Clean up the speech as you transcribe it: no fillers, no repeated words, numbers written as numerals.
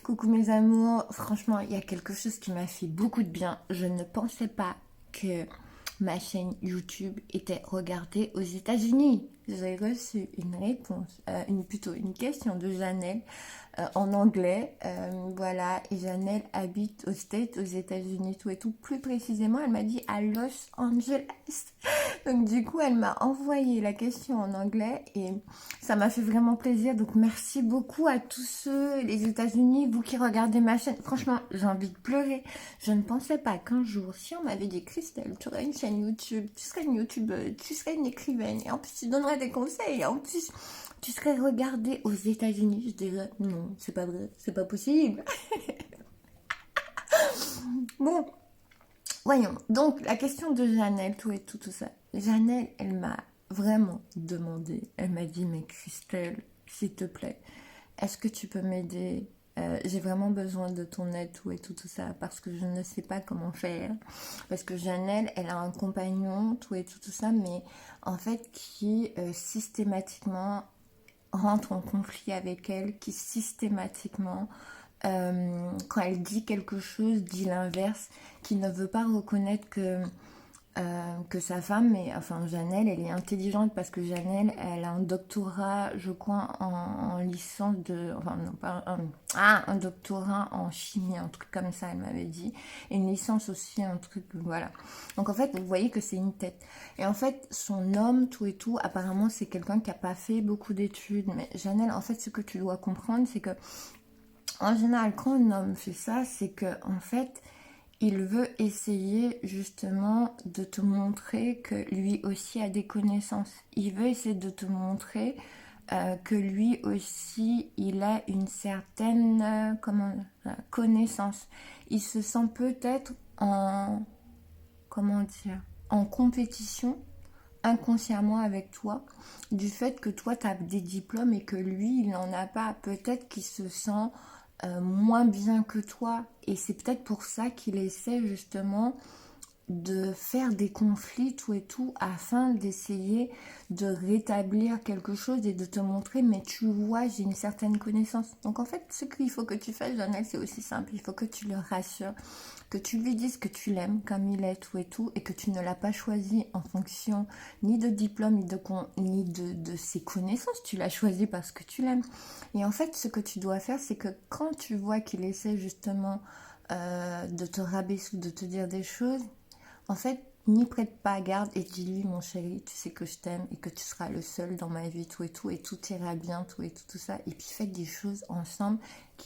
Coucou mes amours, franchement il y a quelque chose qui m'a fait beaucoup de bien. Je ne pensais pas que ma chaîne YouTube était regardée aux États-Unis. J'ai reçu une réponse, plutôt une question de Janelle en anglais. Voilà, et Janelle habite aux States, aux États-Unis, tout et tout. Plus précisément, elle m'a dit à Los Angeles. Donc du coup, elle m'a envoyé la question en anglais et ça m'a fait vraiment plaisir. Donc merci beaucoup à tous ceux, les États-Unis, vous qui regardez ma chaîne. Franchement, j'ai envie de pleurer. Je ne pensais pas qu'un jour, si on m'avait dit Christelle, tu aurais une chaîne YouTube, tu serais une YouTubeuse, tu serais une écrivaine et en plus tu donnerais des conseils et en plus tu serais regardée aux États-Unis. Je dirais non, c'est pas vrai, c'est pas possible. Bon, voyons, donc la question de Janelle, tout et tout, tout ça. Janelle, elle m'a vraiment demandé, elle m'a dit, mais Christelle, s'il te plaît, est-ce que tu peux m'aider? J'ai vraiment besoin de ton aide, tout et tout, tout ça, parce que je ne sais pas comment faire. Parce que Janelle, elle a un compagnon, tout et tout, tout ça, mais en fait, qui systématiquement rentre en conflit avec elle, qui systématiquement quand elle dit quelque chose, dit l'inverse, qui ne veut pas reconnaître que sa femme, mais enfin Janelle, elle est intelligente parce que Janelle, elle a un doctorat, je crois, en licence de, enfin non pas un doctorat en chimie, un truc comme ça, elle m'avait dit, et une licence aussi, un truc, voilà. Donc en fait, vous voyez que c'est une tête. Et en fait, son homme, tout et tout, apparemment, c'est quelqu'un qui a pas fait beaucoup d'études, mais Janelle, en fait, ce que tu dois comprendre, c'est que en général, quand un homme fait ça, c'est que en fait, il veut essayer justement de te montrer que lui aussi a des connaissances. Il veut essayer de te montrer que lui aussi, il a une certaine connaissance. Il se sent peut-être en, comment dire, en compétition inconsciemment avec toi, du fait que toi tu as des diplômes et que lui il n'en a pas. Peut-être qu'il se sent moins bien que toi et c'est peut-être pour ça qu'il essaie justement de faire des conflits tout et tout afin d'essayer de rétablir quelque chose et de te montrer mais tu vois j'ai une certaine connaissance. Donc en fait ce qu'il faut que tu fasses Janelle, c'est aussi simple, il faut que tu le rassures, que tu lui dises que tu l'aimes comme il est tout et tout et que tu ne l'as pas choisi en fonction ni de diplôme ni de ses connaissances, tu l'as choisi parce que tu l'aimes. Et en fait ce que tu dois faire c'est que quand tu vois qu'il essaie justement de te rabaisser ou de te dire des choses, en fait, n'y prête pas garde et dis-lui, mon chéri, tu sais que je t'aime et que tu seras le seul dans ma vie, tout et tout ira bien, tout et tout, tout ça. Et puis faites des choses ensemble qui